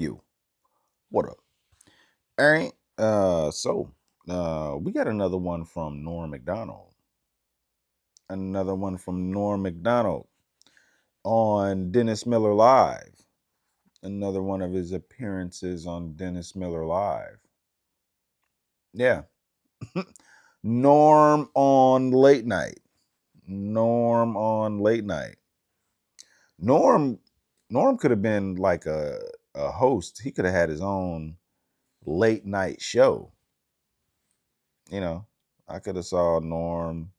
You. What up? All right. We got another one from Norm Macdonald. Another one from Norm Macdonald on Dennis Miller Live. Another one of his appearances on Dennis Miller Live. Yeah. Norm on late night. Norm could have been like a host. He could have had his own late night show. You know, I could have saw Norm,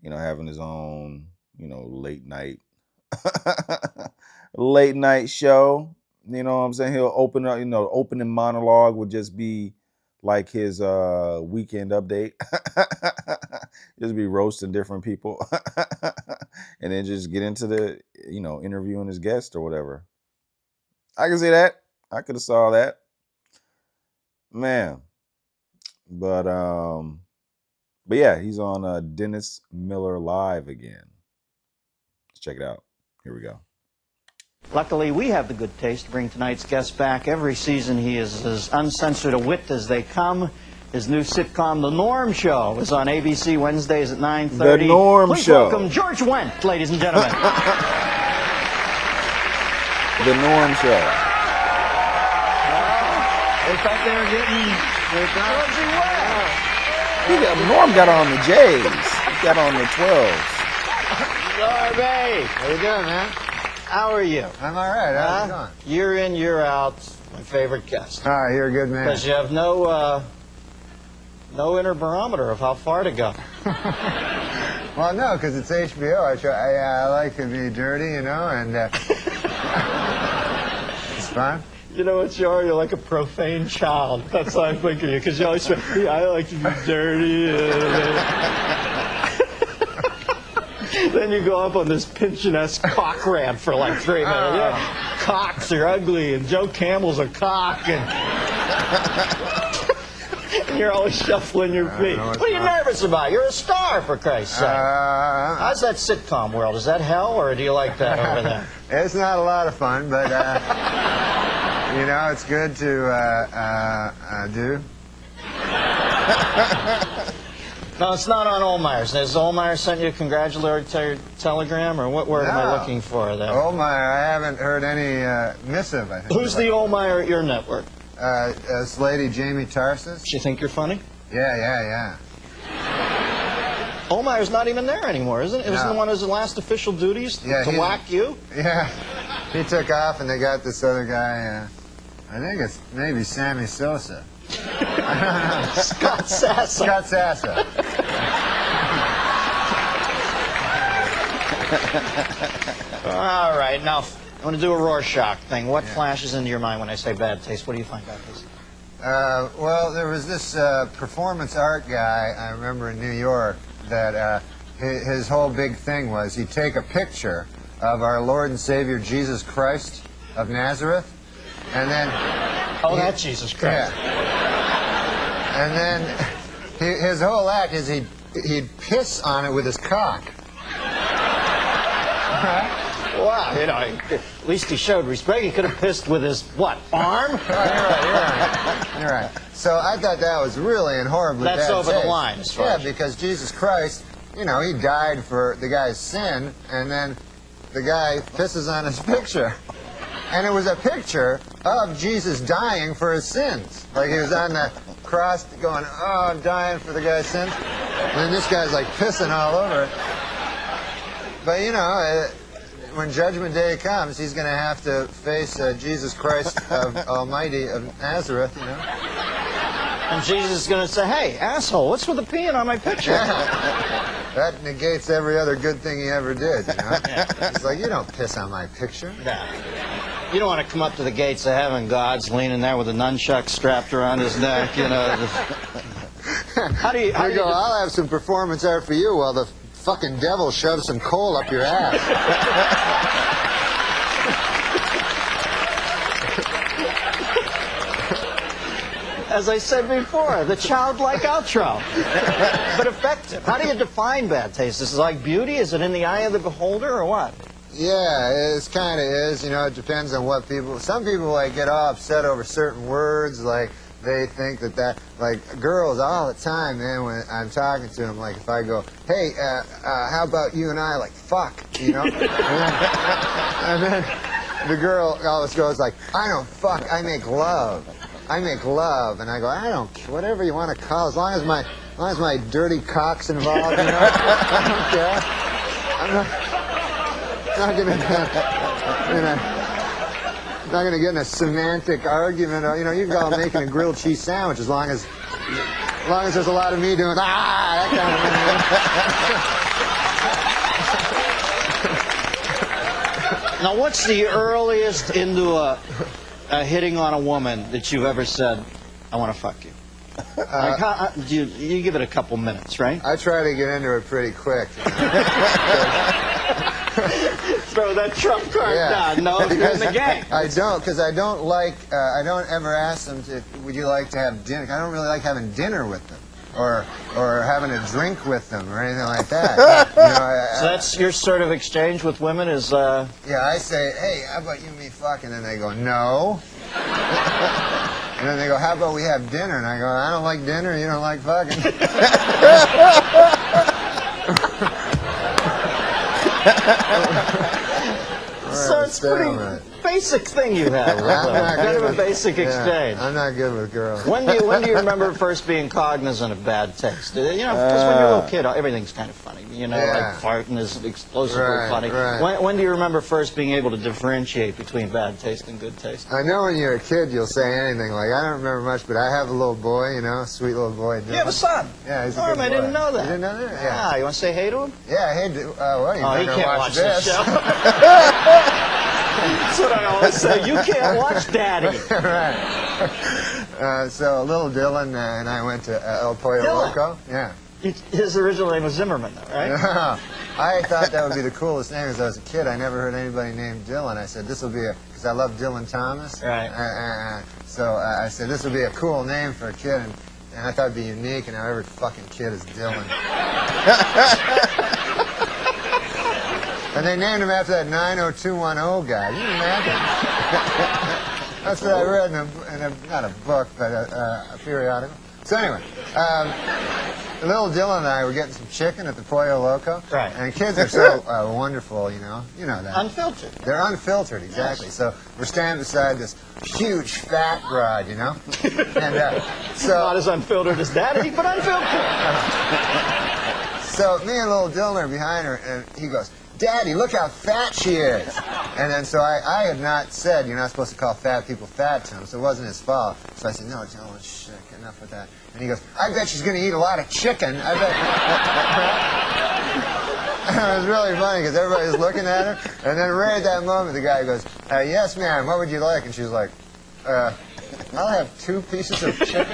having his own, late night show. You know what I'm saying? He'll open up, opening monologue would just be like his weekend update. Just be roasting different people. And then just get into the, interviewing his guest or whatever. I can see that. I could have saw that. Man. But yeah, he's on Dennis Miller Live again. Let's check it out. Here we go. Luckily, we have the good taste to bring tonight's guest back. Every season, he is as uncensored a wit as they come. His new sitcom, The Norm Show, is on ABC Wednesdays at 9:30. The Norm Please Show. welcome George Wendt, ladies and gentlemen. The Norm Show. They thought they were getting... Georgie Wendt. Norm got on the J's. He got on the 12s. Norby. How you doing, man? How are you? I'm all right. How's it going? Year in, year out, my favorite guest. All right, you're a good man. Because you have no inner barometer of how far to go. Well, no, because it's HBO. I like to be dirty, and it's fun. You know what you are? You're like a profane child. That's how I think of you, because you always say, I like to be dirty. Then you go up on this Pynchon-esque cock rant for like 3 minutes. Yeah, cocks are ugly, and Joe Campbell's a cock, and you're always shuffling your feet. What are you nervous about? You're a star, for Christ's sake. How's that sitcom world? Is that hell, or do you like that over there? It's not a lot of fun, but, it's good to do. No, it's not on Ohlmeyer's. Has Ohlmeyer sent you a congratulatory telegram, or what word am I looking for there? Ohlmeyer, I haven't heard any missive, I think. Who's the Ohlmeyer at your network? This lady, Jamie Tarsus. She think you're funny? Yeah. Ohlmeyer's not even there anymore, isn't it? Isn't one of his last official duties to whack you? Yeah. He took off, and they got this other guy, I think it's maybe Sammy Sosa. Scott Sassa. Scott Sassa. All right, now I'm going to do a Rorschach thing. What flashes into your mind when I say bad taste? What do you find bad taste? Well, there was this performance art guy, I remember in New York, that his whole big thing was he'd take a picture of our Lord and Savior Jesus Christ of Nazareth, and then... Oh, that's Jesus Christ. Yeah. And then his whole act is he'd piss on it with his cock. Wow, at least he showed respect. He could have pissed with his, what, arm? You're right. So I thought that was really and horribly bad That's over taste. the line, as far Yeah, as... because Jesus Christ, he died for the guy's sin, and then the guy pisses on his picture. And it was a picture of Jesus dying for his sins. Like he was on the cross going, oh, I'm dying for the guy's sins. And then this guy's like pissing all over it. But, when Judgment Day comes, he's going to have to face Jesus Christ of Almighty of Nazareth, And Jesus is going to say, hey, asshole, what's with the peeing on my picture? That negates every other good thing he ever did, It's like, you don't piss on my picture. No. You don't want to come up to the gates of heaven, God's leaning there with a nunchuck strapped around his neck, How do you go, I'll have some performance art for you while the fucking devil shoves some coal up your ass. As I said before, the childlike outro, but effective. How do you define bad taste? Is it like beauty? Is it in the eye of the beholder, or what? Yeah, it kind of is. You know, it depends on what people. Some people like get all upset over certain words, like they think that like girls all the time, man. When I'm talking to them, like if I go, "Hey, how about you and I like fuck?" You know, and then the girl always goes like, "I don't fuck, I make love. I make love," and I go, "I don't care, whatever you want to call, as long as my dirty cock's involved, you know, I don't care. I'm not gonna get in a semantic argument. You know, you can call it making a grilled cheese sandwich as long as there's a lot of me doing that kind of thing. Now, what's the earliest into a hitting on a woman that you've ever said, "I want to fuck you"? Like how, you give it a couple minutes, right? I try to get into it pretty quick. You know? Throw that trump card down. No, you're in the game. I don't, because I don't ever ask them to, would you like to have dinner? I don't really like having dinner with them, or having a drink with them, or anything like that. You know, so that's your sort of exchange with women is... Yeah, I say, "Hey, how about you and me fuck?" And then they go, "No." And then they go, "How about we have dinner?" And I go, "I don't like dinner, you don't like fucking." So it's a pretty basic thing you have. Kind of a basic exchange. I'm not good with girls. When do you remember first being cognizant of bad taste? You know, because when you're a little kid, everything's kind of funny. You know, like farting is explosively funny. Right. When do you remember first being able to differentiate between bad taste and good taste? I know when you're a kid, you'll say anything. Like, I don't remember much, but I have a little boy, you know, a sweet little boy. You have a son? Yeah, he's a Norm, good boy. I didn't know that. You didn't know that? Yeah. Ah, you want to say hey to him? Yeah, hey, well, you he better can't watch this this. show. That's what I always say. You can't watch Daddy. Right. So little Dylan and I went to El Pollo Loco. Yeah. His original name was Zimmerman, though, right? I thought that would be the coolest name. As I was a kid, I never heard anybody named Dylan. I said, this will be because I love Dylan Thomas. Right. So I said, this will be a cool name for a kid, and I thought it'd be unique, and now every fucking kid is Dylan. And they named him after that 90210 guy. Can you imagine? That's what I read in not a book, but a periodical. So anyway, little Dylan and I were getting some chicken at the Pollo Loco. Right. And kids are so wonderful, you know that. Unfiltered. They're unfiltered, exactly. Yes. So we're standing beside this huge fat broad, you know. And so not as unfiltered as Daddy, but unfiltered. So me and little Dylan are behind her, and he goes, "Daddy, look how fat she is." And then so I had not said, you're not supposed to call fat people fat to him, so it wasn't his fault. So I said, "No, Dylan, shit, enough with that." And he goes, "I bet she's going to eat a lot of chicken. I bet." And it was really funny because everybody was looking at her. And then right at that moment, the guy goes, "Yes, ma'am, what would you like?" And she was like, "I'll have 2 pieces of chicken."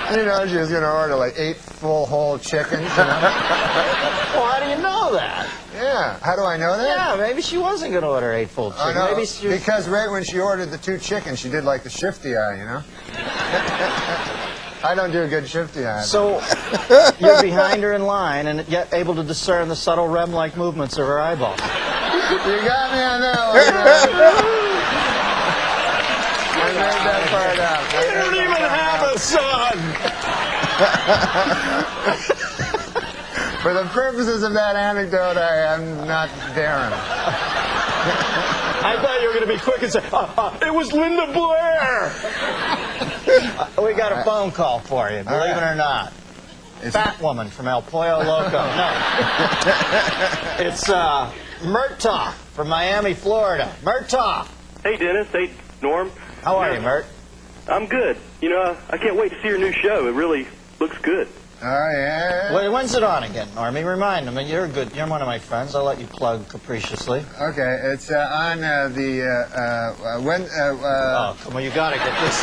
You know, she was going to order like 8 full whole chickens, you know? Well, how do you know that? Yeah. How do I know that? Yeah, maybe she wasn't going to order 8 full chickens. No, maybe she was... because right when she ordered the 2 chickens, she did like the shifty eye, you know? I don't do a good shifty eye. So you're behind her in line and yet able to discern the subtle REM-like movements of her eyeballs. You got me on that one. I made that part up. You don't even have a son! For the purposes of that anecdote, I am not Darren. I thought you were going to be quick and say, it was Linda Blair! We got a phone call for you, believe it or not. Fat woman from El Pollo Loco. No. It's Murtaugh from Miami, Florida. Murtaugh. Hey, Dennis. Hey, Norm. How are you, Mert? I'm good. You know, I can't wait to see your new show. It really looks good. Oh, yeah? Wait, when's it on again, Normie? Remind me. You're one of my friends. I'll let you plug capriciously. Okay, it's on oh, come on, you gotta get this.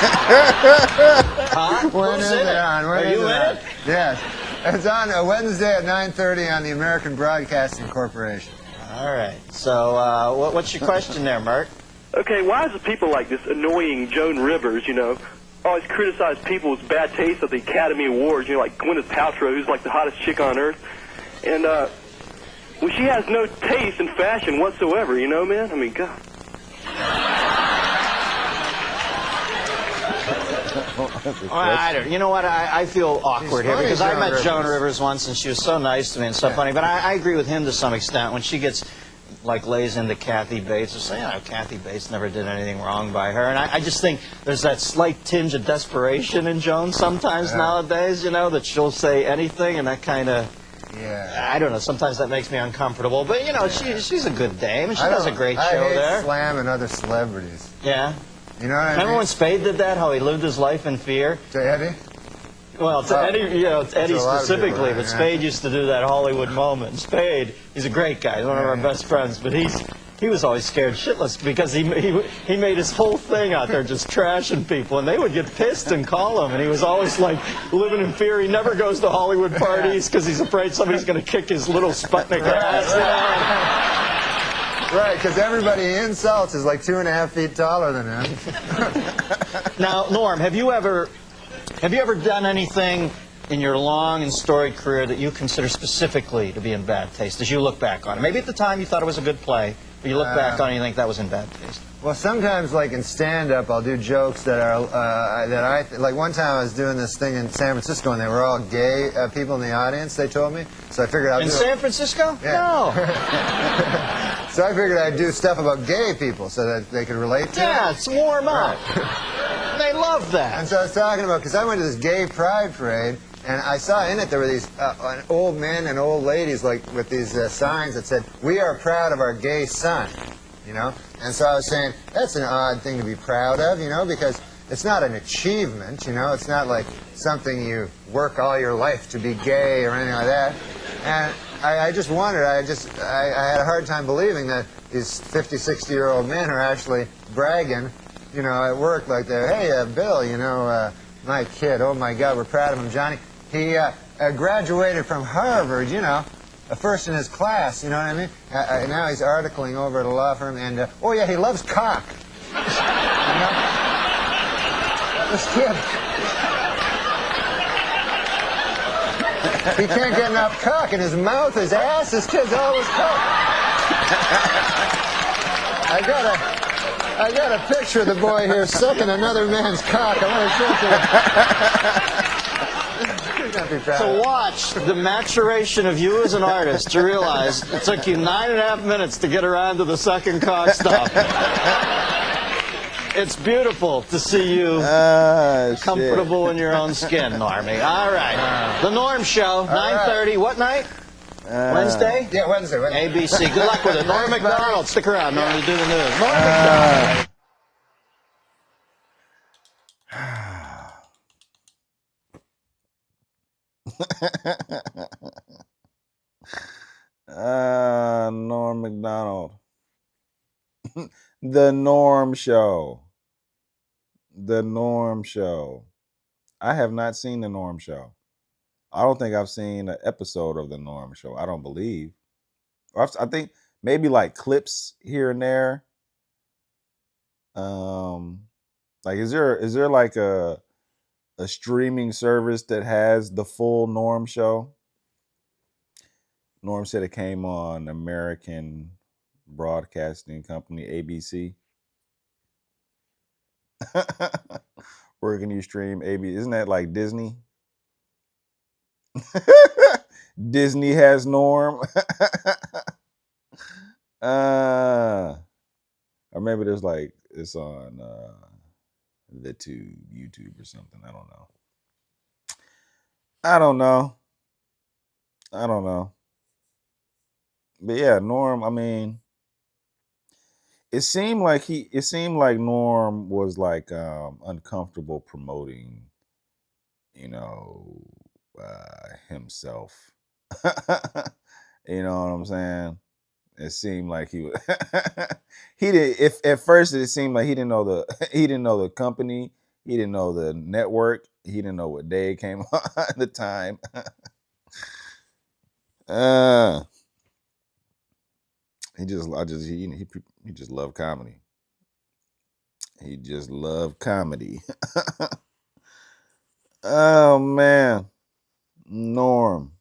Huh? When is it on? Are you in it? Yes. It's on Wednesday at 9:30 on the American Broadcasting Corporation. All right. So, what's your question there, Mert? Okay, why is it people like this annoying Joan Rivers, you know, always criticize people's bad taste at the Academy Awards, you know, like Gwyneth Paltrow, who's like the hottest chick on earth. And Well, she has no taste in fashion whatsoever, you know, man? I mean, God. I don't. You know what? I feel awkward here because I met Joan Rivers once, and she was so nice to me and so funny. But I agree with him to some extent when she gets like lays into Kathy Bates and say, Kathy Bates never did anything wrong by her. And I just think there's that slight tinge of desperation in Joan sometimes nowadays. You know, that she'll say anything, and that kind of. Yeah. I don't know. Sometimes that makes me uncomfortable. But, you know, she's a good dame. She does a great show there. I hate slamming other celebrities. Yeah. You know what I mean? Remember when Spade did that, how he lived his life in fear? To Eddie? Well, to Eddie, you know, to Eddie specifically, but Spade used to do that Hollywood moment. Spade, he's a great guy. He's one of our best friends, but he was always scared shitless because he made his whole thing out there just trashing people, and they would get pissed and call him, and he was always like living in fear. He never goes to Hollywood parties because he's afraid somebody's going to kick his little Sputnik ass. You know? Right, because everybody he insults is like 2.5 feet taller than him. Now, Norm, have you ever done anything in your long and storied career that you consider specifically to be in bad taste as you look back on it? Maybe at the time you thought it was a good play, but you look back on it and you think that was in bad taste. Well, sometimes, like in stand-up, I'll do jokes that are like one time I was doing this thing in San Francisco, and they were all gay people in the audience. They told me, so I figured I'll do. In San Francisco? Yeah. No. So I figured I'd do stuff about gay people so that they could relate to it. Yeah, it's warm up. They love that. And so I was talking about, because I went to this gay pride parade, and I saw in it there were these old men and old ladies like with these signs that said, "We are proud of our gay son," you know. And so I was saying that's an odd thing to be proud of, you know, because it's not an achievement, you know. It's not like something you work all your life to be gay or anything like that. And I just wondered. I had a hard time believing that these 50, 60-year-old men are actually bragging, you know, at work like they're, "Hey, Bill, you know, my kid, oh my God, we're proud of him, Johnny. He graduated from Harvard, you know, first in his class, you know what I mean? Now he's articling over at a law firm, and, oh yeah, he loves cock." You know? This kid, he can't get enough cock in his mouth, his ass, this kid's always cock. I got a picture of the boy here sucking another man's cock. I want to show it to you. To watch the maturation of you as an artist to realize it took you 9.5 minutes to get around to the second cock stop. It's beautiful to see you comfortable in your own skin, Normie. All right. The Norm Show, 9:30. What night? Wednesday? Yeah, Wednesday. ABC. Good luck with it. Norm Macdonald. Stick around. Norm will do the news. Norm Macdonald. Norm Macdonald. The Norm Show. The Norm Show. I have not seen The Norm Show. I don't think I've seen an episode of The Norm Show. I don't believe. I think maybe like clips here and there. Like is there like a streaming service that has the full Norm Show? Norm said it came on American Broadcasting Company, ABC. Where can you stream ABC? Isn't that like Disney? Disney has Norm. Or maybe there's like it's on the YouTube or something. I don't know. But yeah, Norm, I mean, it seemed like Norm was like uncomfortable promoting, you know, himself. You know what I'm saying? It seemed like he was he did if at first it seemed like he didn't know the company, he didn't know the network, he didn't know what day it came on at the time. He just loved comedy. He just loved comedy. Oh man. Norm.